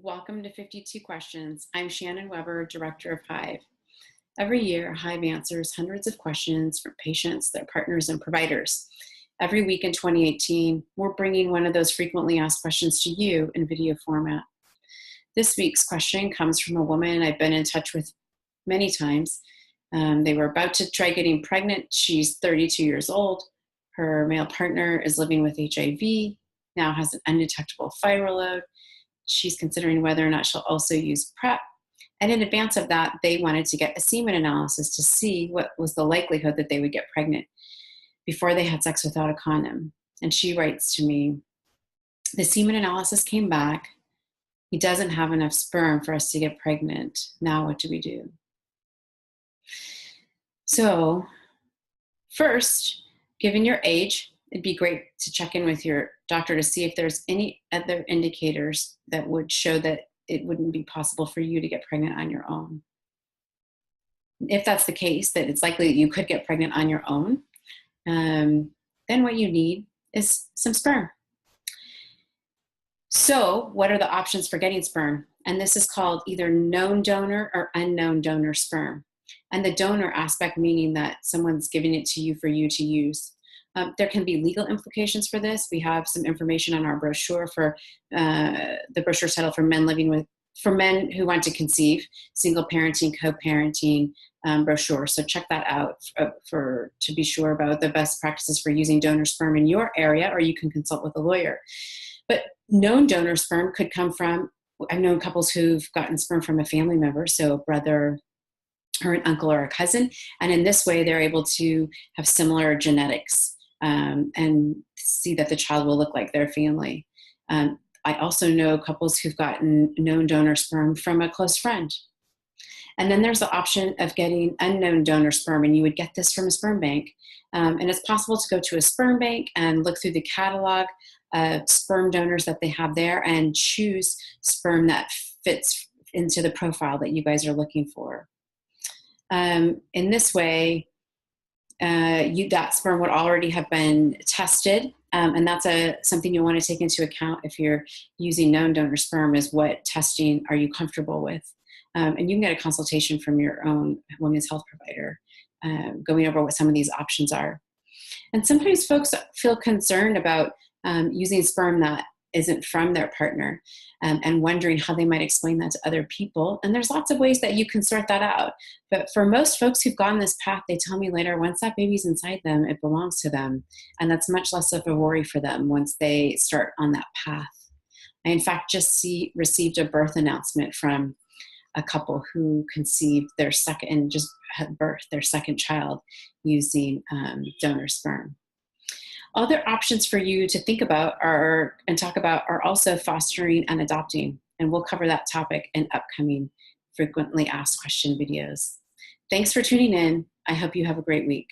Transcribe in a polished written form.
Welcome to 52 Questions. I'm Shannon Weber, Director of HIVE. Every year, HIVE answers hundreds of questions from patients, their partners, and providers. Every week in 2018, we're bringing one of those frequently asked questions to you in video format. This week's question comes from a woman I've been in touch with many times. They were about to try getting pregnant. She's 32 years old. Her male partner is living with HIV, now has an undetectable viral load. She's considering whether or not she'll also use PrEP. And in advance of that, they wanted to get a semen analysis to see what was the likelihood that they would get pregnant before they had sex without a condom. And she writes to me, the semen analysis came back. He doesn't have enough sperm for us to get pregnant. Now what do we do? So first, given your age, it'd be great to check in with your doctor to see if there's any other indicators that would show that it wouldn't be possible for you to get pregnant on your own. If that's the case, that it's likely that you could get pregnant on your own, then what you need is some sperm. So what are the options for getting sperm? And this is called either known donor or unknown donor sperm. And the donor aspect meaning that someone's giving it to you for you to use. There can be legal implications for this. We have some information on our brochure for the brochure title for men who want to conceive, single parenting, co-parenting brochure. So check that out to be sure about the best practices for using donor sperm in your area, or you can consult with a lawyer. But known donor sperm could come from, I've known couples who've gotten sperm from a family member, so a brother or an uncle or a cousin. And in this way, they're able to have similar genetics. And see that the child will look like their family. I also know couples who've gotten known donor sperm from a close friend. And then there's the option of getting unknown donor sperm, and you would get this from a sperm bank. And it's possible to go to a sperm bank and look through the catalog of sperm donors that they have there and choose sperm that fits into the profile that you guys are looking for. In this way, that sperm would already have been tested, and that's something you want to take into account if you're using known donor sperm, is what testing are you comfortable with. And you can get a consultation from your own women's health provider going over what some of these options are. And sometimes folks feel concerned about using sperm that isn't from their partner, and wondering how they might explain that to other people. And there's lots of ways that you can sort that out. But for most folks who've gone this path, they tell me later, once that baby's inside them, it belongs to them. And that's much less of a worry for them once they start on that path. I, in fact, just received a birth announcement from a couple who conceived their second child using donor sperm. Other options for you to think about and talk about are also fostering and adopting, and we'll cover that topic in upcoming frequently asked question videos. Thanks for tuning in. I hope you have a great week.